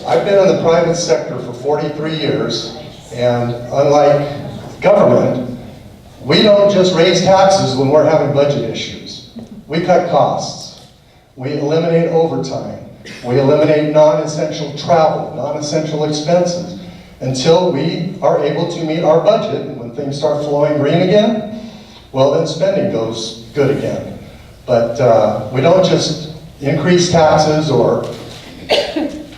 I've been in the private sector for 43 years, and unlike government, we don't just raise taxes when we're having budget issues. We cut costs. We eliminate overtime. We eliminate non-essential travel, non-essential expenses, until we are able to meet our budget. And when things start flowing green again, well, then spending goes good again. But we don't just increase taxes or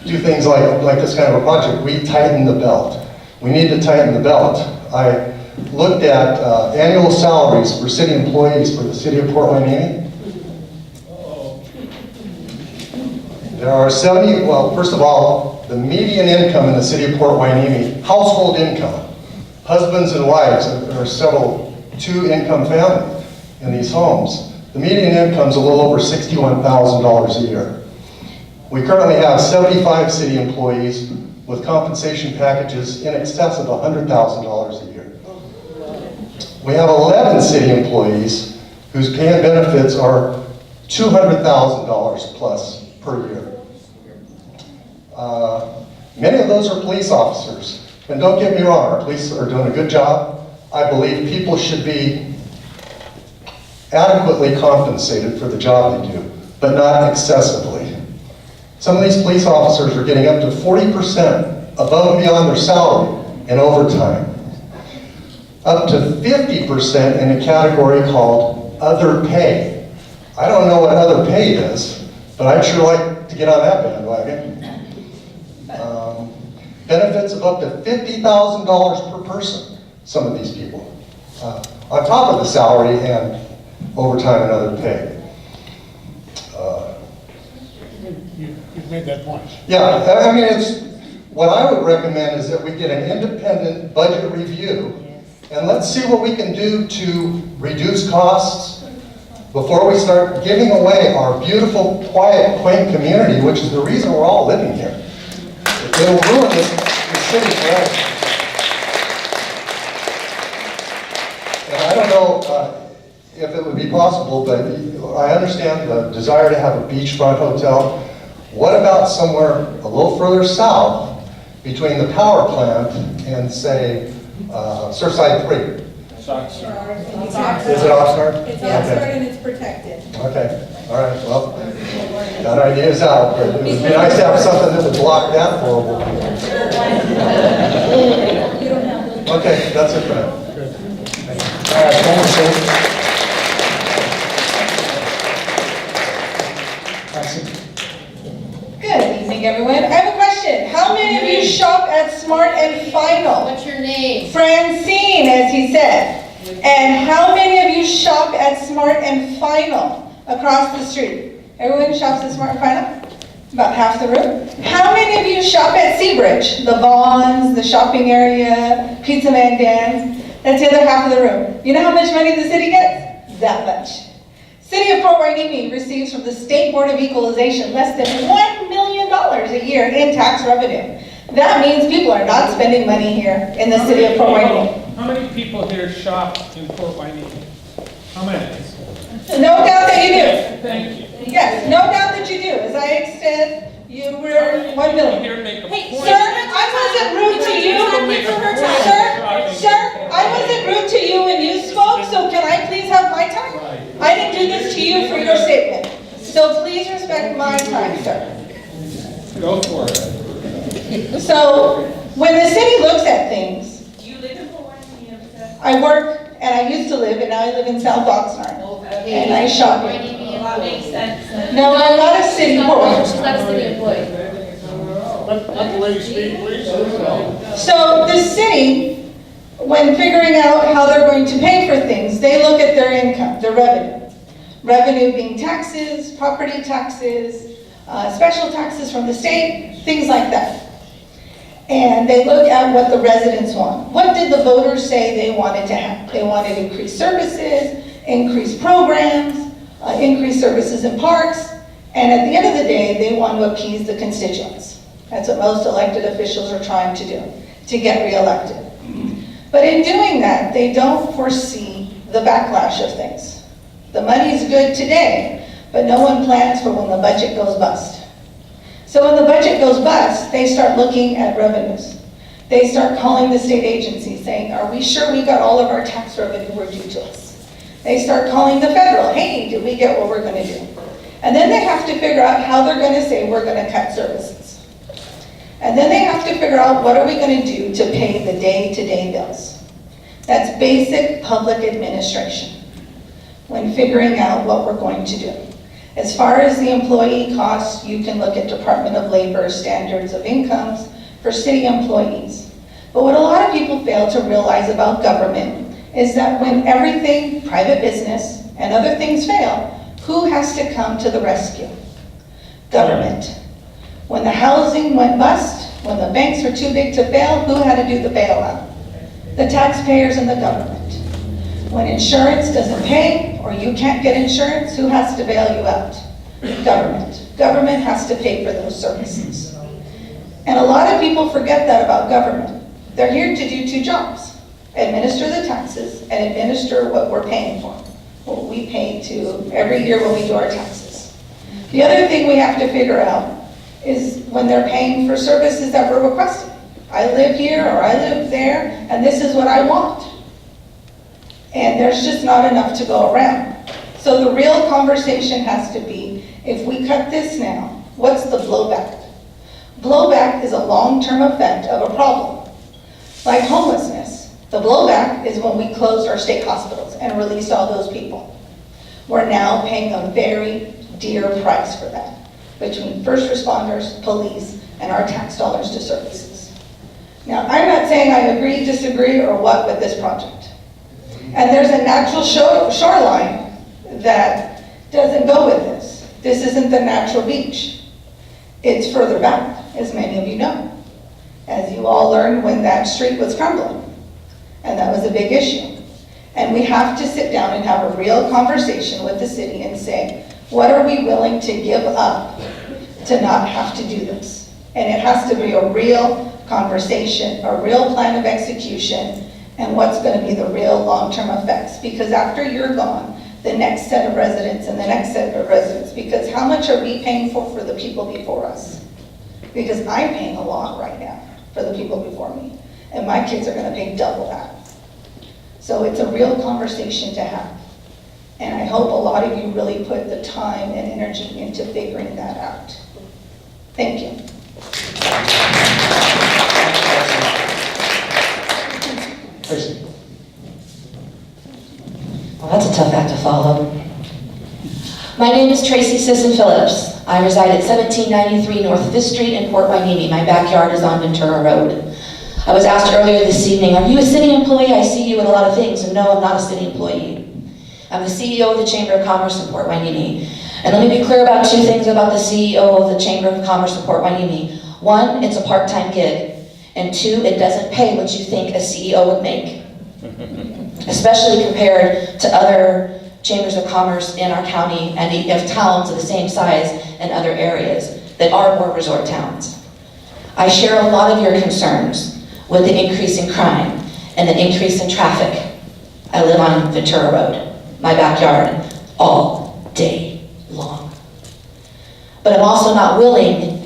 do things like this kind of a project. We tighten the belt. We need to tighten the belt. I looked at annual salaries for city employees for the city of Port Hueneme. There are 70, well, first of all, the median income in the city of Port Hueneme, household income, husbands and wives, there are several two-income families in these homes. The median income is a little over $61,000 a year. We currently have 75 city employees with compensation packages in excess of $100,000 a year. We have 11 city employees whose pay and benefits are $200,000 plus per year. Many of those are police officers. And don't get me wrong, our police are doing a good job. I believe people should be adequately compensated for the job they do, but not excessively. Some of these police officers are getting up to 40% above and beyond their salary in overtime. Up to 50% in a category called other pay. I don't know what other pay is, but I'd sure like to get on that bandwagon. Benefits of up to $50,000 per person, some of these people, on top of the salary and overtime and other pay. You've made that point. Yeah, I mean, what I would recommend is that we get an independent budget review, and let's see what we can do to reduce costs before we start giving away our beautiful, quiet, quaint community, which is the reason we're all living here. It'll ruin the city forever. And I don't know if it would be possible, but I understand the desire to have a beachfront hotel. What about somewhere a little further south between the power plant and, say, Surfside 3? It's Oxnard. Is it Oxnard? It's Oxnard and it's protected. Okay, all right, well, that idea is out, but it would be nice to have something that would block that horrible. Okay, that's it for now. All right, Good evening, everyone. I have a question. How many of you shop at Smart and Final? What's your name? Francine, as he said. And how many of you shop at Smart and Final across the street? Everyone shops at Smart and Final? About half the room. How many of you shop at Seabridge? The Vons, the shopping area, Pizza Man Dan's? That's the other half of the room. You know how much money the city gets? That much. City of Port Hueneme receives from the State Board of Equalization less than $1 million a year in tax revenue. That means people are not spending money here in the city of Port Hueneme. How many people here shop in Port Hueneme? How many? No doubt that you do. Thank you. Yes, no doubt that you do. As I said, you were 1 million. Here make a Hey, point. sir, I wasn't rude to you. Sir, I wasn't rude to you when you spoke, so can I please have my time? I didn't do this to you for your statement. So please respect my time, sir. Go for it. So when the city looks at things, You live in Port Hueneme. I work and I used to live and now I live in South Oxnard. And I shop here. That makes sense. No, I'm not a city employee. She's not a city employee. Let the lady speak, please. So the city, when figuring out how they're going to pay for things, they look at their income, their revenue. Revenue being taxes, property taxes, special taxes from the state, things like that. And they look at what the residents want. What did the voters say they wanted to have? They wanted increased services, increased programs, increased services in parks, and at the end of the day, they want to appease the constituents. That's what most elected officials are trying to do, to get reelected. But in doing that, they don't foresee the backlash of things. The money's good today, but no one plans for when the budget goes bust. So when the budget goes bust, they start looking at revenues. They start calling the state agencies saying, are we sure we got all of our tax revenue we're due to us? They start calling the federal, hey, did we get what we're gonna do? And then they have to figure out how they're gonna say we're gonna cut services. And then they have to figure out what are we gonna do to pay the day-to-day bills. That's basic public administration when figuring out what we're going to do. As far as the employee costs, you can look at Department of Labor standards of incomes for city employees. But what a lot of people fail to realize about government is that when everything, private business, and other things fail, who has to come to the rescue? Government. When the housing went bust, when the banks were too big to fail, who had to do the bailout? The taxpayers and the government. When insurance doesn't pay, or you can't get insurance, who has to bail you out? Government. Government has to pay for those services. And a lot of people forget that about government. They're here to do two jobs: administer the taxes and administer what we're paying for, what we pay to every year when we do our taxes. The other thing we have to figure out is when they're paying for services that we're requesting. I live here or I live there, and this is what I want. And there's just not enough to go around. So the real conversation has to be, if we cut this now, what's the blowback? Blowback is a long-term effect of a problem. Like homelessness, the blowback is when we closed our state hospitals and released all those people. We're now paying a very dear price for that, between first responders, police, and our tax dollars to services. Now, I'm not saying I agree, disagree, or what with this project. And there's a natural shoreline that doesn't go with this. This isn't the natural beach. It's further back, as many of you know, as you all learned when that street was crumbling. And that was a big issue. And we have to sit down and have a real conversation with the city and say, what are we willing to give up to not have to do this? And it has to be a real conversation, a real plan of execution, and what's going to be the real long-term effects. Because after you're gone, the next set of residents and the next set of residents, because how much are we paying for the people before us? Because I'm paying a lot right now for the people before me, and my kids are going to pay double that. So it's a real conversation to have. And I hope a lot of you really put the time and energy into figuring that out. Thank you. Tracy. Well, that's a tough act to follow. My name is Tracy Sisson Phillips. I reside at 1793 North 5th Street in Port Hueneme. My backyard is on Ventura Road. I was asked earlier this evening, are you a city employee? I see you in a lot of things. And no, I'm not a city employee. I'm the CEO of the Chamber of Commerce in Port Hueneme. And let me be clear about two things about the CEO of the Chamber of Commerce in Port Hueneme. One, it's a part-time gig. And two, it doesn't pay what you think a CEO would make. Especially compared to other chambers of commerce in our county and of towns of the same size in other areas that are more resort towns. I share a lot of your concerns with the increase in crime and the increase in traffic. I live on Ventura Road, my backyard, all day long. But I'm also not willing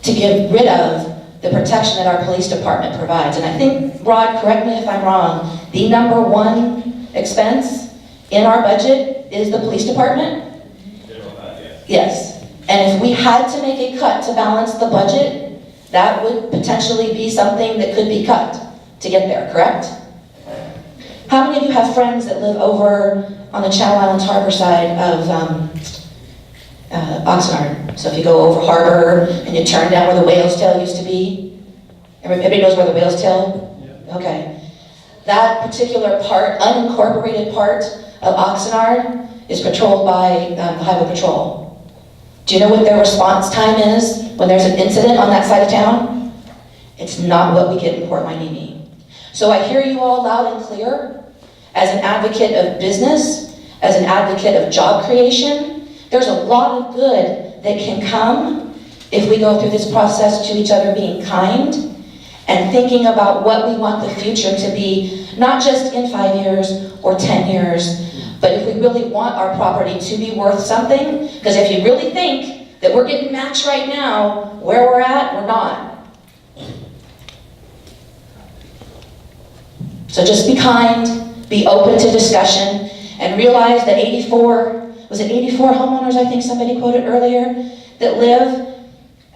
to get rid of the protection that our police department provides. And I think, Rod, correct me if I'm wrong, the number one expense in our budget is the police department? Yes. And if we had to make a cut to balance the budget, that would potentially be something that could be cut to get there, correct? How many of you have friends that live over on the Channel Islands harbor side of Oxnard? So if you go over harbor and you turn down where the Whale's Tail used to be, everybody knows where the Whale's Tail? Yeah. Okay. That particular part, unincorporated part of Oxnard is patrolled by the Highway Patrol. Do you know what their response time is when there's an incident on that side of town? It's not what we get in Port Hueneme. So I hear you all loud and clear. As an advocate of business, as an advocate of job creation, there's a lot of good that can come if we go through this process to each other being kind and thinking about what we want the future to be, not just in 5 years or 10 years, but if we really want our property to be worth something, because if you really think that we're getting matched right now, where we're at, we're not. So just be kind, be open to discussion, and realize that 84, was it 84 homeowners, I think somebody quoted earlier, that live.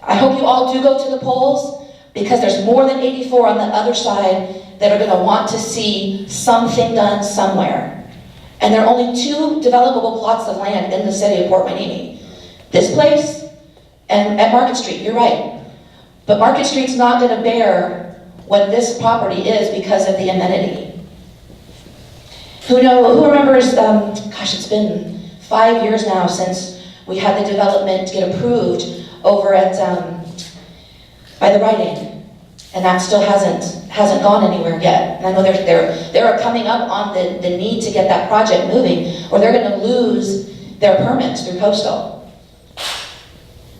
I hope you all do go to the polls, because there's more than 84 on the other side that are gonna want to see something done somewhere. And there are only 2 developable plots of land in the city of Port Hueneme. This place and at Market Street, you're right. But Market Street's not gonna bear what this property is because of the amenity. Who remembers, gosh, it's been 5 years now since we had the development get approved over at, by the Rite Aid. And that still hasn't gone anywhere yet. And I know they're coming up on the need to get that project moving, or they're gonna lose their permits through coastal.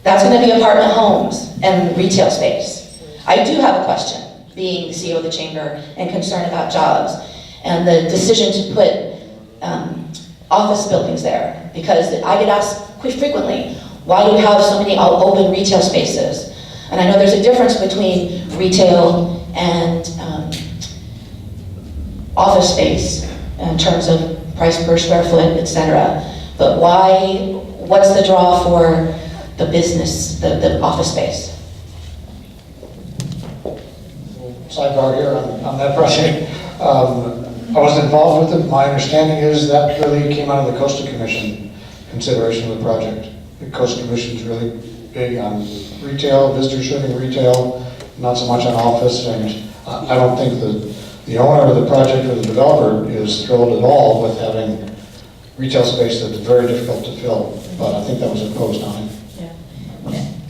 That's gonna be apartment homes and retail space. I do have a question, being the CEO of the chamber and concerned about jobs, and the decision to put office buildings there, because I get asked quite frequently, why do we have so many open retail spaces? And I know there's a difference between retail and office space in terms of price per square foot, etc. But what's the draw for the business, the office space? Sidebar here on that project. I wasn't involved with it. My understanding is that really came out of the Coastal Commission consideration of the project. The Coastal Commission is really big on retail, visitors serving retail, not so much on office, and I don't think the owner of the project or the developer is thrilled at all with having retail space that's very difficult to fill, but I think that was imposed on him. Yeah.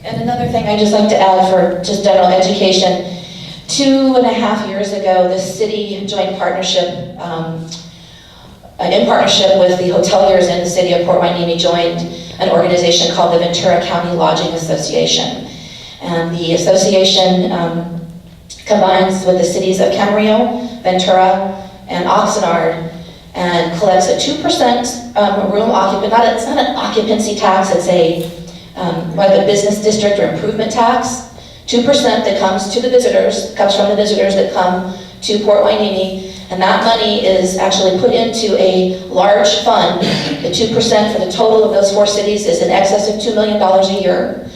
And another thing I'd just like to add for just general education, 2.5 years ago, the city joined partnership, in partnership with the hoteliers in the city of Port Hueneme, joined an organization called the Ventura County Lodging Association. And the association combines with the cities of Camarillo, Ventura, and Oxnard, and collects a 2% room occupancy, it's not an occupancy tax, it's like a business district or improvement tax. 2% that comes to the visitors, comes from the visitors that come to Port Hueneme, and that money is actually put into a large fund. The 2% for the total of those 4 cities is in excess of $2 million a year.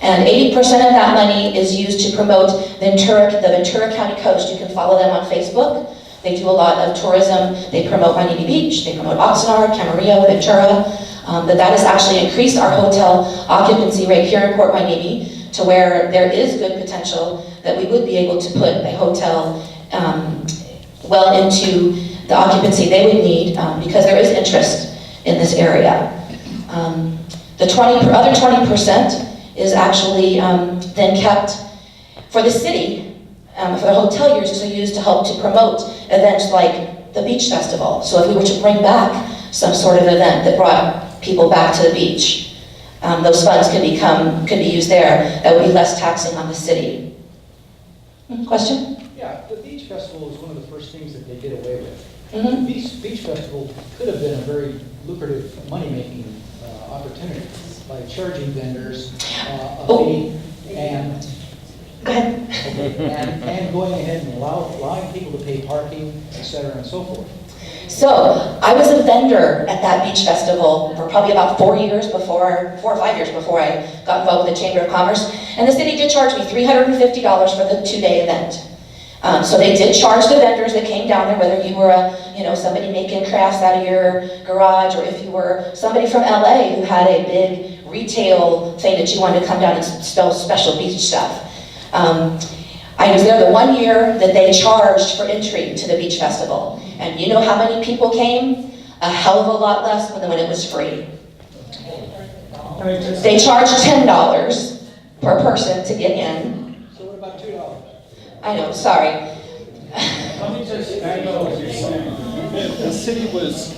And 80% of that money is used to promote the Ventura County Coast. You can follow them on Facebook. They do a lot of tourism. They promote Hueneme Beach, they promote Oxnard, Camarillo, Ventura. But that has actually increased our hotel occupancy rate here in Port Hueneme to where there is good potential that we would be able to put a hotel well into the occupancy they would need because there is interest in this area. The other 20% is actually then kept for the city, for the hoteliers to use to help to promote events like the beach festival. So if we were to bring back some sort of event that brought people back to the beach, those funds could be used there. That would be less taxing on the city. Question? Yeah, the beach festival was one of the first things that they did away with. Mm-hmm. The beach festival could have been a very lucrative money-making opportunity by charging vendors a fee and Go ahead. and going ahead and allowing people to pay parking, et cetera, and so forth. So, I was a vendor at that beach festival for probably about 4 or 5 years before I got involved with the Chamber of Commerce, and the city did charge me $350 for the 2-day event. So they did charge the vendors that came down there, whether you were somebody making crafts out of your garage, or if you were somebody from LA who had a big retail thing that you wanted to come down and sell special beach stuff. I was there the 1 year that they charged for entry to the beach festival. And you know how many people came? A hell of a lot less than when it was free. They charged $10 per person to get in. So what about $2? I know, sorry. Let me just add on what you're saying. The city was,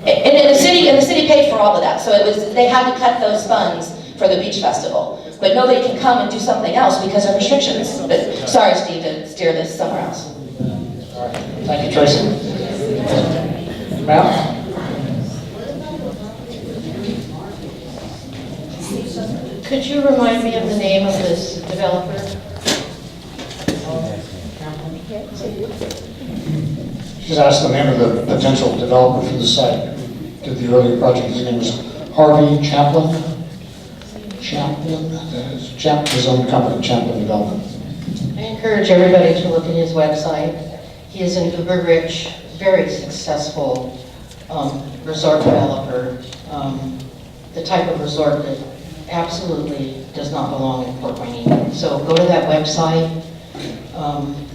And the city paid for all of that, so they had to cut those funds for the beach festival. But nobody can come and do something else because of restrictions. But sorry, Steve, to steer this somewhere else. Thank you, Tracy. Ma'am? Could you remind me of the name of this developer? She's asked the name of the potential developer for the site. Did the earlier project, his name was Harvey Champlin. His own company, Champlin Development. I encourage everybody to look at his website. He is an uber-rich, very successful resort developer, the type of resort that absolutely does not belong in Port Hueneme. So go to that website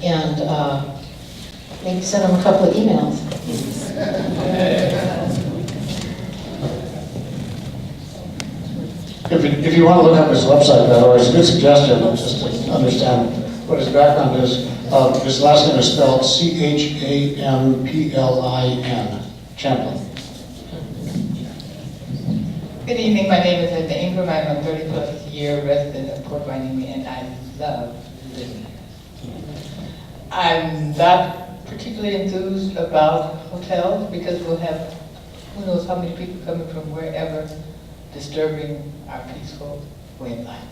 and maybe send him a couple of emails. If you want to look up his website, by the way, it's a good suggestion, just to understand what his background is. His last name is spelled Champlin, Champlin. Good evening, my name is Linda Ingram. I'm a 30-plus year resident of Port Hueneme, and I love living here. I'm not particularly enthused about hotels because we'll have who knows how many people coming from wherever disturbing our peaceful way of life.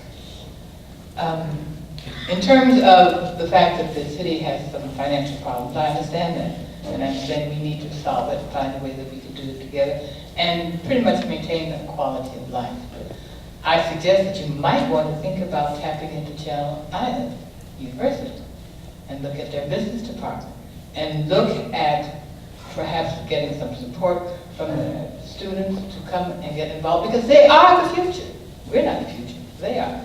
In terms of the fact that the city has some financial problems, I understand that. And I understand we need to solve it, find a way that we can do it together, and pretty much maintain the quality of life. But I suggest that you might want to think about tapping into Channel Island University and look at their business department and look at perhaps getting some support from the students to come and get involved, because they are the future. We're not the future, they are.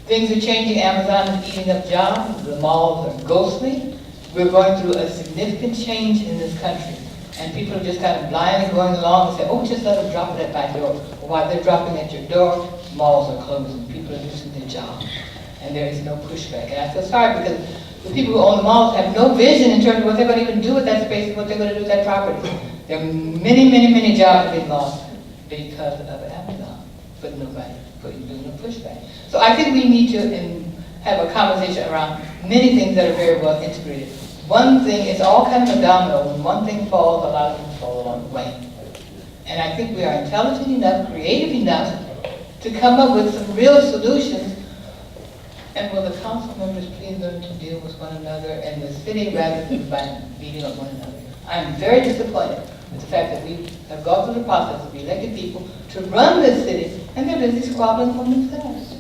Things are changing. Amazon is eating up jobs. The malls are ghostly. We're going through a significant change in this country. And people are just kind of blindly going along and say, oh, just let them drop it at my door. Well, while they're dropping at your door, malls are closing. People are losing their jobs. And there is no pushback. And I feel sorry because the people who own the malls have no vision in terms of what they're going to even do with that space and what they're going to do with that property. There are many, many, many jobs being lost because of Amazon, but nobody doing no pushback. So I think we need to have a conversation around many things that are very well integrated. One thing, it's all kind of a domino. When one thing falls, a lot of things fall along the way. And I think we are intelligent enough, creative enough to come up with some real solutions. And will the council members please learn to deal with one another and the city rather than by beating up one another? I'm very disappointed with the fact that we have gone through the process of elected people to run this city and they're busy squabbling among themselves.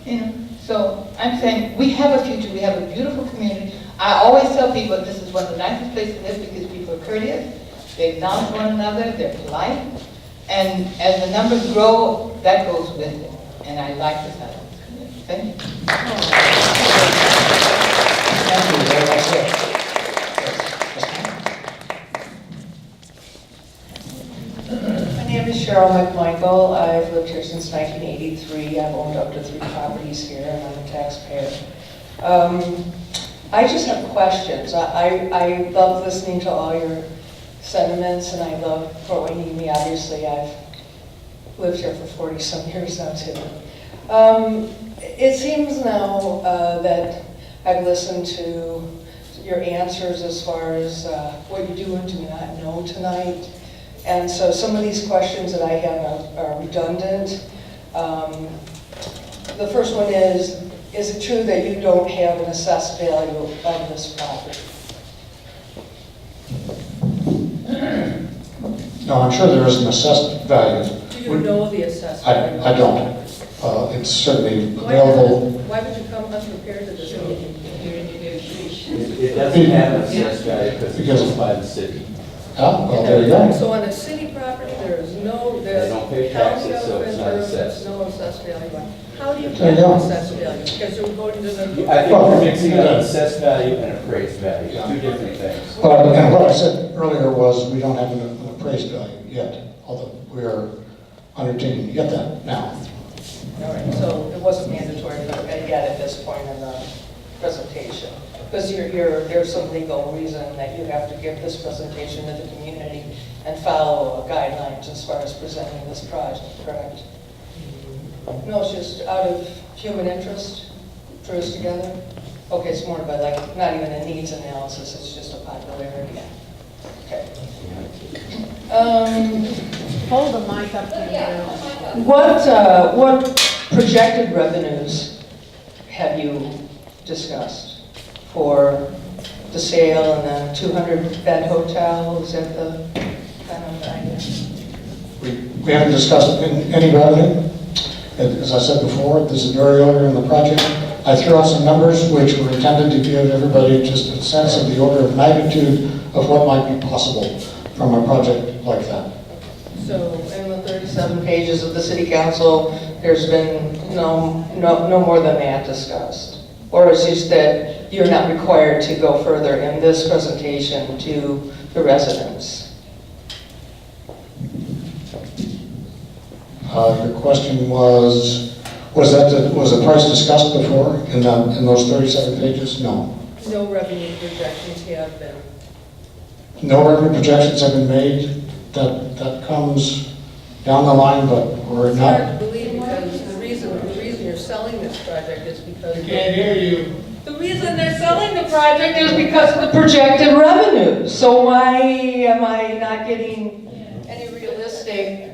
You know? So I'm saying we have a future, we have a beautiful community. I always tell people this is one of the nicest places to live because people are courteous, they acknowledge one another, they're polite, and as the numbers grow, that goes with it. And I like this out of this community. Thank you. Thank you very much, sir. My name is Cheryl McMichael. I've lived here since 1983. I've owned up to 3 properties here, and I'm a taxpayer. I just have questions. I love listening to all your sentiments, and I love Port Hueneme. Obviously, I've lived here for 40-some years now, too. It seems now that I've listened to your answers as far as what you do and do not know tonight. And so some of these questions that I have are redundant. The first one is it true that you don't have an assessed value of this property? No, I'm sure there is an assessed value. Do you know the assessed value? I don't. It's certainly available. Why would you come unprepared to this meeting? It doesn't have an assessed value because it's by the city. Oh, well, there you go. So on a city property, there is no, They don't pay taxes, so it's not assessed. There's no assessed value. How do you There you get go. an assessed value? Because you're going to the... I think you're mixing up assessed value and appraised value, two different things. And what I said earlier was we don't have an appraised value yet, although we are undertaking to get that now. All right, so it wasn't mandatory yet at this point in the presentation. Because there's some legal reason that you have to give this presentation to the community and follow guidelines as far as presenting this project, correct? No, it's just out of human interest, drew us together? Okay, it's more about like, not even a needs analysis, it's just a popularity. Okay. Hold the mic up to the What projected revenues have you discussed for the sale and the 200-bed hotel? Is that the kind of idea? We haven't discussed any revenue. As I said before, this is very early in the project. I threw out some numbers which were intended to give everybody just a sense of the order of magnitude of what might be possible from a project like that. So in the 37 pages of the city council, there's been no more than that discussed? Or is it just that you're not required to go further in this presentation to the residents? Your question was the price discussed before in those 37 pages? No. No revenue projections have been. No revenue projections have been made. That comes down the line, but we're It's hard not. to believe because the reason you're selling this project is because. I can't hear you. The reason they're selling the project is because of the projected revenues. So why am I not getting any realistic?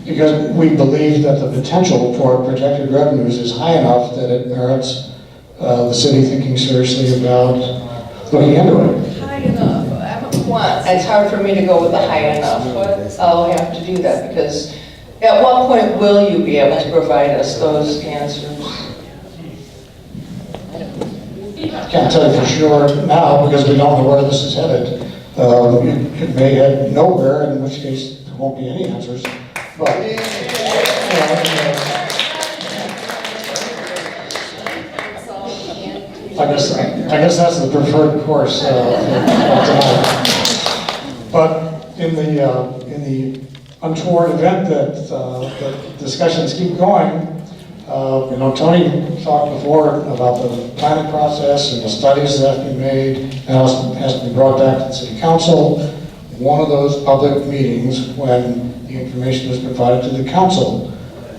Because we believe that the potential for projected revenues is high enough that it merits the city thinking seriously about looking into it. High enough. It's hard for me to go with the high enough, but I'll have to do that because at what point will you be able to provide us those answers? I can't tell you for sure now because we don't know where this is headed. It may head nowhere, in which case there won't be any answers. But, I guess that's the preferred course tonight. But in the untoward event that the discussions keep going, Tony talked before about the planning process and the studies that have to be made, and has to be brought back to the city council. One of those public meetings, when the information is provided to the council,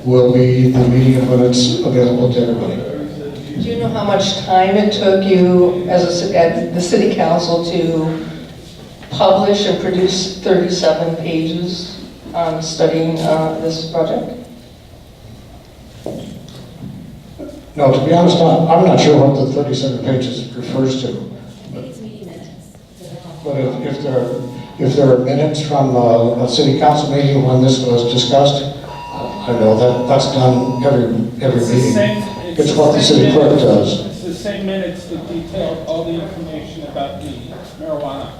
will be the meeting when it's available to everybody. Do you know how much time it took you as the city council to publish and produce 37 pages on studying this project? No, to be honest, I'm not sure what the 37 pages refers to. But if there are minutes from a city council meeting when this was discussed, I know that's done every meeting. It's what the city clerk does. It's the same minutes that detail all the information about the marijuana.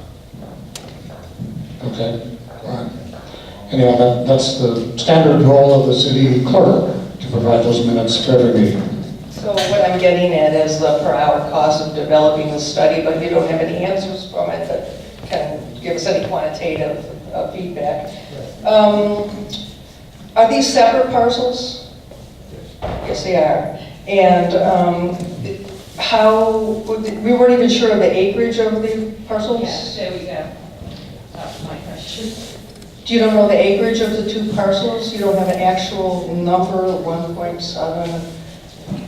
Okay, all right. Anyhow, that's the standard role of the city clerk, to provide those minutes for every meeting. So what I'm getting at is the per hour cost of developing the study, but you don't have any answers from it that can give us any quantitative feedback. Are these separate parcels? Yes, they are. And we weren't even sure of the acreage of the parcels? Yeah, there we go. That's my question. Do you don't know the acreage of the two parcels? You don't have an actual number, 1.7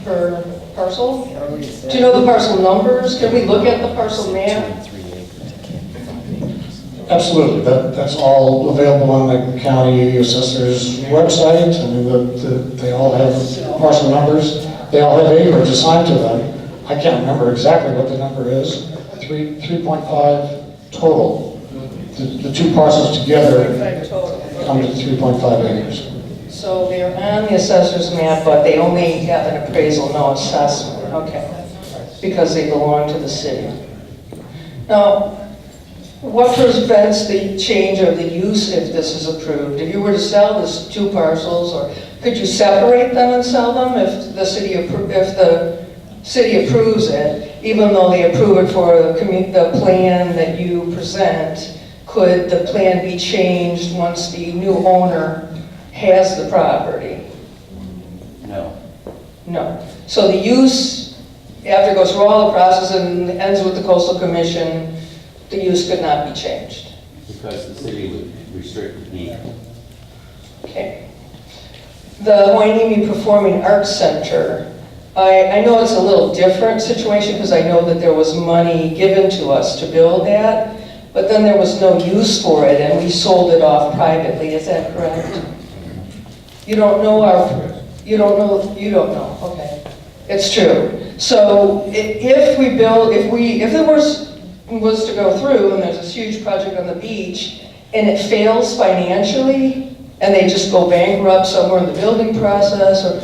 per parcel? Do you know the parcel numbers? Can we look at the parcel map? Absolutely, that's all available on the county assessor's website. I mean, they all have parcel numbers. They all have acreage assigned to them. I can't remember exactly what the number is. 3.5 total. The two parcels together come to 3.5 acres. So they're on the assessor's map, but they only have an appraisal, no assessment. Okay. Because they belong to the city. Now, what prevents the change of the use if this is approved? If you were to sell this two parcels, or could you separate them and sell them if the city approves it, even though they approve it for the plan that you present? Could the plan be changed once the new owner has the property? No. No. So the use, after it goes through all the process and ends with the coastal commission, the use could not be changed. Because the city would restrict me. Okay. The Hueneme Performing Arts Center, I know it's a little different situation because I know that there was money given to us to build that, but then there was no use for it and we sold it off privately, is that correct? You don't know You don't know, okay. It's true. So if we build, if there was to go through and there's this huge project on the beach and it fails financially and they just go bankrupt somewhere in the building process, or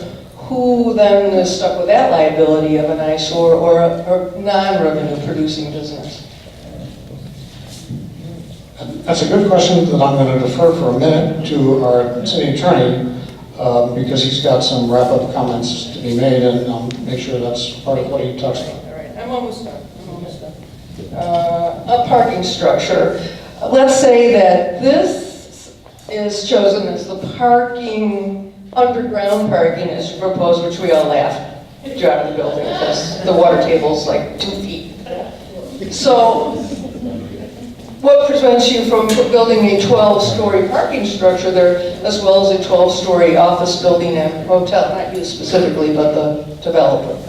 who then is stuck with that liability of an eyesore or a non-revenue producing business? That's a good question that I'm going to defer for a minute to our city attorney, because he's got some wrap-up comments to be made, and I'll make sure that's part of what he talks about. All right, I'm almost done. A parking structure. Let's say that this is chosen as the parking, underground parking is proposed, which we all laugh to drive to the building because the water table's like 2 feet. So what prevents you from building a 12-story parking structure there, as well as a 12-story office building and hotel? Not you specifically, but the developer.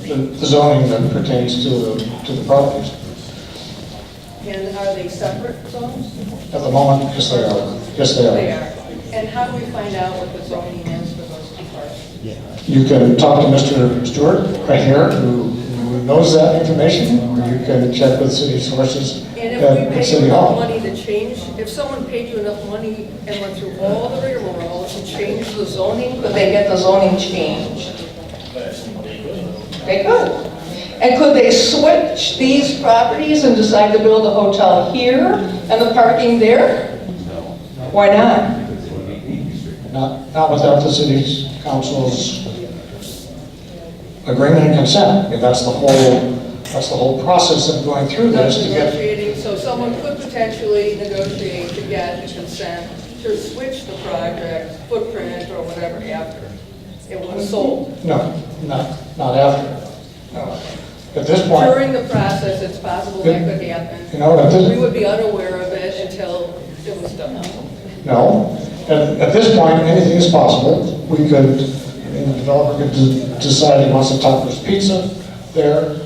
The zoning that pertains to the properties. And are they separate zones? At the moment, yes they are. Yes they They are. are. And how do we find out what the zoning is for those two parts? You can talk to Mr. Stewart right here, who knows that information, or you can check with city sources And if we at pay City you enough Hall. money to change, if someone paid you enough money and went through all the rigmarole to change the zoning, could they get the zoning changed? They could. And could they switch these properties and decide to build a hotel here and the parking there? Why not? Not without the city council's agreement and consent. I mean, that's the whole process of going through this to get. Negotiating, so someone could potentially negotiate to get the consent to switch the project footprint or whatever after it was sold. No, not after. No. At this point. During the process, it's possible that could happen. You know, at this. We would be unaware of it until it was done. No. At this point, anything is possible. We could, the developer could decide he wants a topless pizza there,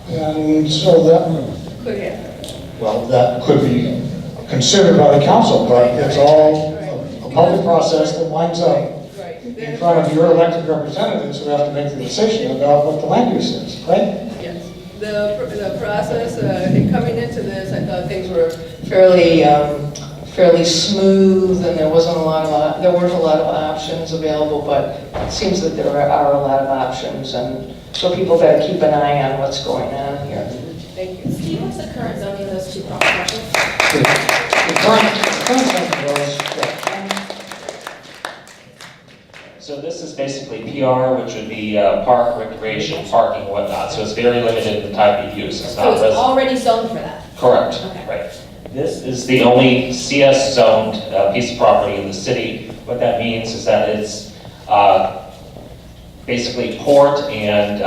and so that, Could happen. well, that could be considered by the council, but it's all a public process that winds up Right. in front of your elected representatives who have to make the decision about what the land use is, right? Yes. The process, in coming into this, I thought things were fairly smooth, and there weren't a lot of options available, but it seems that there are a lot of options, and so people better keep an eye on what's going on here. Thank you. Steve, what's the current zoning of those two properties? The current section goes, So this is basically PR, which would be park, recreation, parking, whatnot. So it's very limited in the type of use. It's So not it's residential. already zoned for that? Correct, Okay. right. This is the only CS zoned piece of property in the city. What that means is that it's basically port and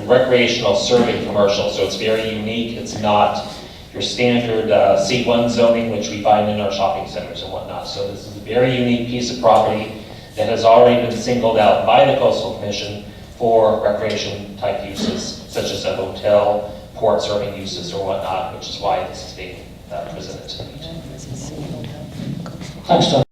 recreational serving commercial. So it's very unique. It's not your standard C1 zoning, which we find in our shopping centers and whatnot. So this is a very unique piece of property that has already been singled out by the Coastal Commission for recreation type uses, such as a hotel, port serving uses or whatnot, which is why this is being presented to the meeting. thanks, Tom.